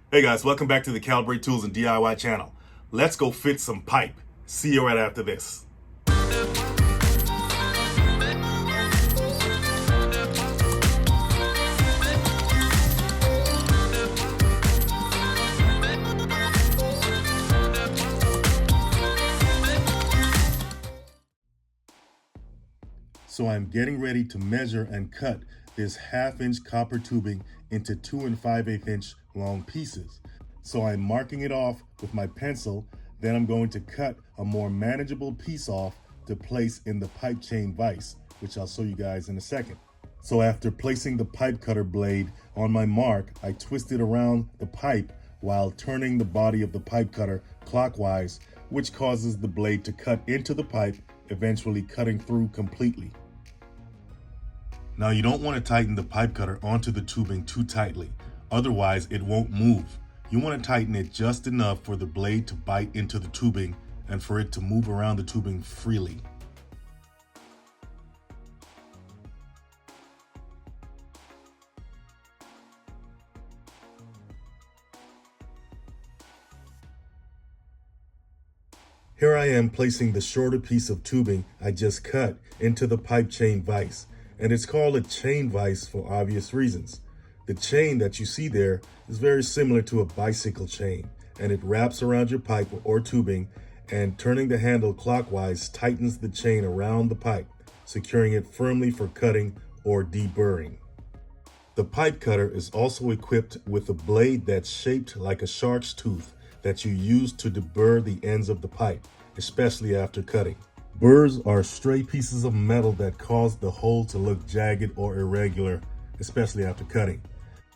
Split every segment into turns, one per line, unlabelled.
Hey guys, welcome back to the Calibrate Tools and DIY channel. Let's go fit some pipe. See you right after this. So I'm getting ready to measure and cut this 1/2 inch copper tubing into 2 5/8 inch long pieces. So I'm marking it off with my pencil, then I'm going to cut a more manageable piece off to place in the pipe chain vise, which I'll show you guys in a second. So after placing the pipe cutter blade on my mark, I twist it around the pipe while turning the body of the pipe cutter clockwise, which causes the blade to cut into the pipe, eventually cutting through completely. Now you don't want to tighten the pipe cutter onto the tubing too tightly, otherwise it won't move. You want to tighten it just enough for the blade to bite into the tubing and for it to move around the tubing freely. Here I am placing the shorter piece of tubing I just cut into the pipe chain vise, and it's called a chain vise for obvious reasons. The chain that you see there is very similar to a bicycle chain, and it wraps around your pipe or tubing, and turning the handle clockwise tightens the chain around the pipe, securing it firmly for cutting or deburring. The pipe cutter is also equipped with a blade that's shaped like a shark's tooth that you use to deburr the ends of the pipe, especially after cutting. Burrs are stray pieces of metal that cause the hole to look jagged or irregular, especially after cutting.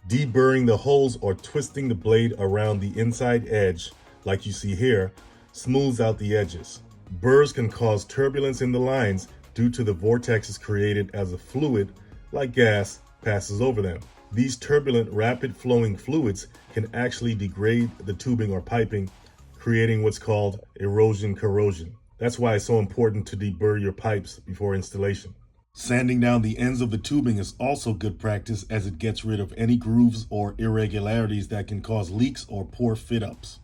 Deburring the holes or twisting the blade around the inside edge, like you see here, smooths out the edges. Burrs can cause turbulence in the lines due to the vortexes created as a fluid, like gas, passes over them. These turbulent, rapid-flowing fluids can actually degrade the tubing or piping, creating what's called erosion corrosion. That's why it's so important to deburr your pipes before installation. Sanding down the ends of the tubing is also good practice as it gets rid of any grooves or irregularities that can cause leaks or poor fit-ups.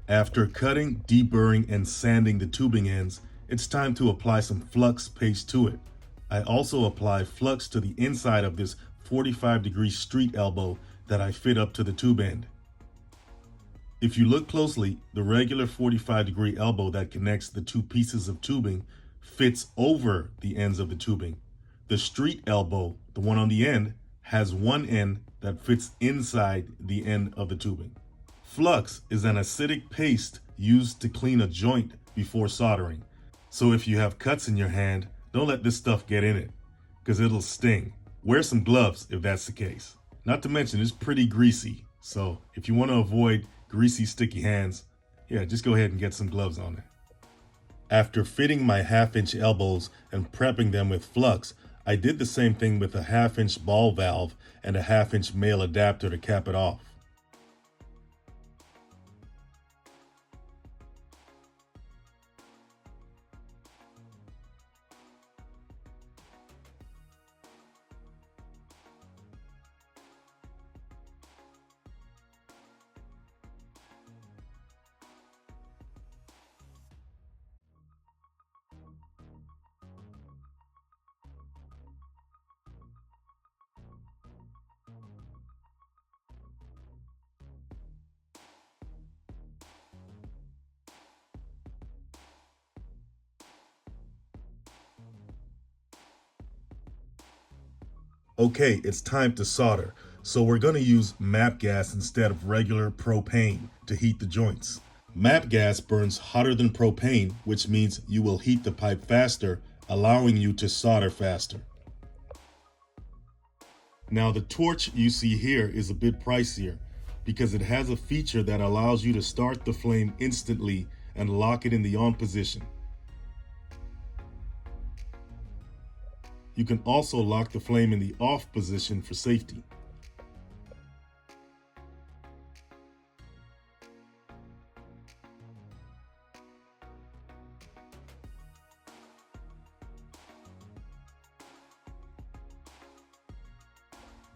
After cutting, deburring, and sanding the tubing ends, it's time to apply some flux paste to it. I also apply flux to the inside of this 45-degree street elbow that I fit up to the tube end. If you look closely, the regular 45-degree elbow that connects the two pieces of tubing fits over the ends of the tubing. The street elbow, the one on the end, has one end that fits inside the end of the tubing. Flux is an acidic paste used to clean a joint before soldering. So if you have cuts in your hand, don't let this stuff get in it, because it'll sting. Wear some gloves if that's the case. Not to mention it's pretty greasy, so if you want to avoid greasy, sticky hands, just go ahead and get some gloves on it. After fitting my 1/2 inch elbows and prepping them with flux, I did the same thing with a 1/2 inch ball valve and a 1/2 inch male adapter to cap it off. Okay, it's time to solder. So we're going to use MAP gas instead of regular propane to heat the joints. MAP gas burns hotter than propane, which means you will heat the pipe faster, allowing you to solder faster. Now the torch you see here is a bit pricier because it has a feature that allows you to start the flame instantly and lock it in the on position. You can also lock the flame in the off position for safety.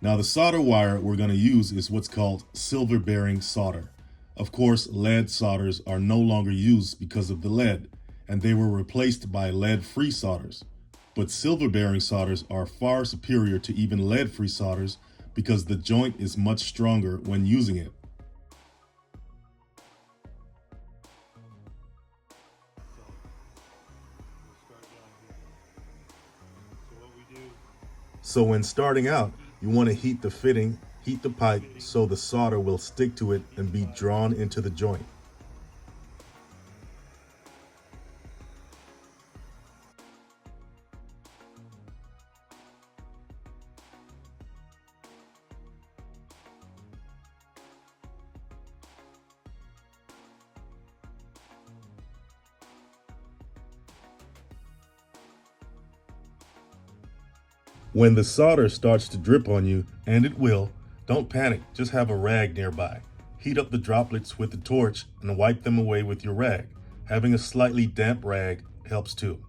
Now the solder wire we're going to use is what's called silver bearing solder. Of course, lead solders are no longer used because of the lead, and they were replaced by lead-free solders. But silver bearing solders are far superior to even lead-free solders because the joint is much stronger when using it. So when starting out, you want to heat the fitting, heat the pipe so the solder will stick to it and be drawn into the joint. When the solder starts to drip on you, and it will, don't panic, just have a rag nearby. Heat up the droplets with the torch and wipe them away with your rag. Having a slightly damp rag helps too.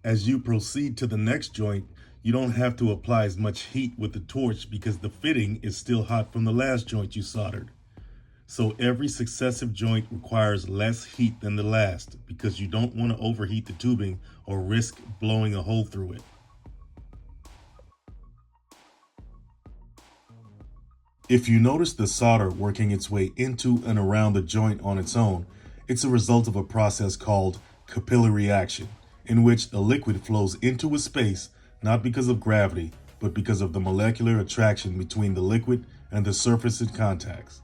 As you proceed to the next joint, you don't have to apply as much heat with the torch because the fitting is still hot from the last joint you soldered. So every successive joint requires less heat than the last because you don't want to overheat the tubing or risk blowing a hole through it. If you notice the solder working its way into and around the joint on its own, it's a result of a process called capillary action, in which a liquid flows into a space not because of gravity, but because of the molecular attraction between the liquid and the surface it contacts.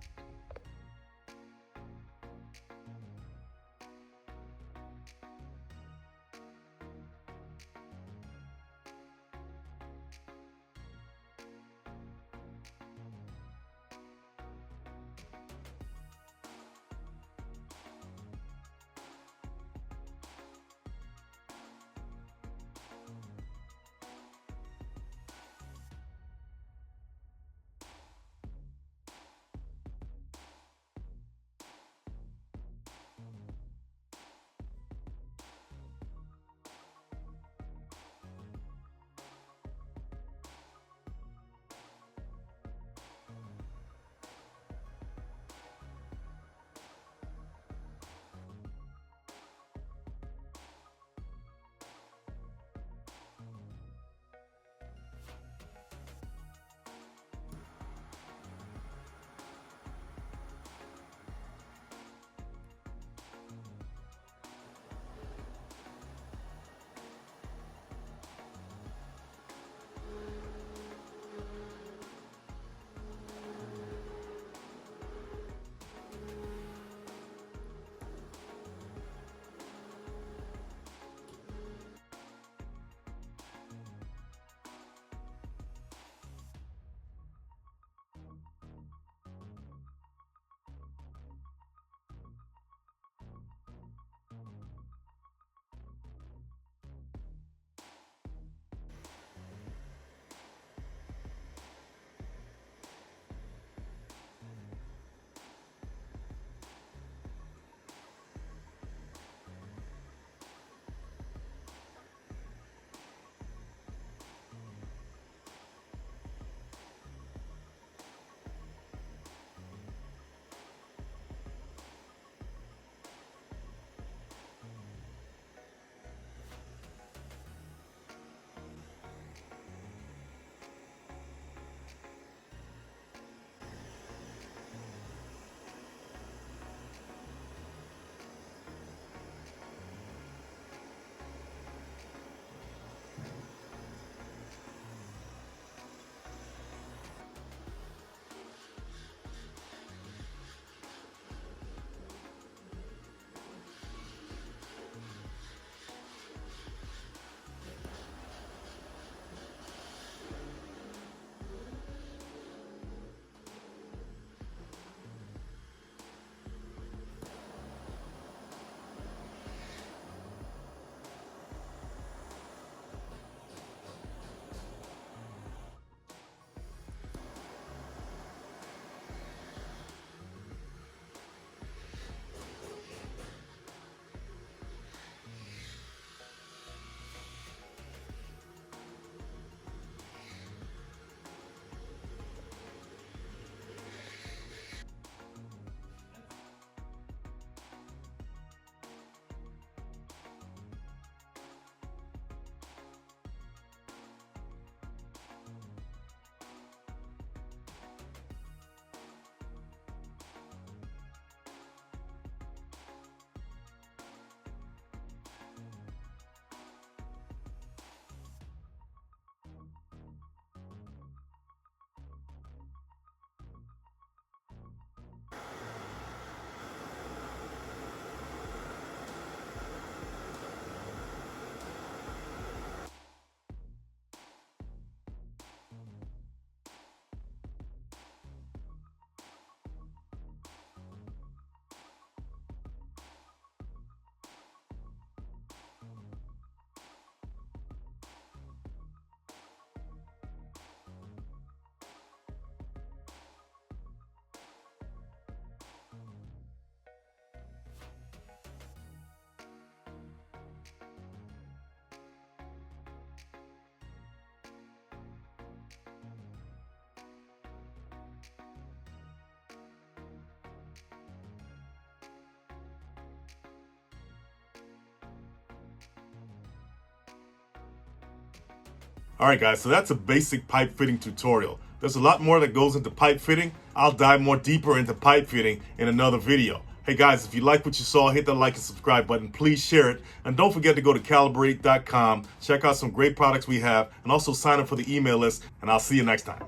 All right, guys, so that's a basic pipe fitting tutorial. There's a lot more that goes into pipe fitting. I'll dive more deeper into pipe fitting in another video. Hey guys, if you like what you saw, hit that like and subscribe button. Please share it. And don't forget to go to calibrate.com, check out some great products we have, and also sign up for the email list. And I'll see you next time.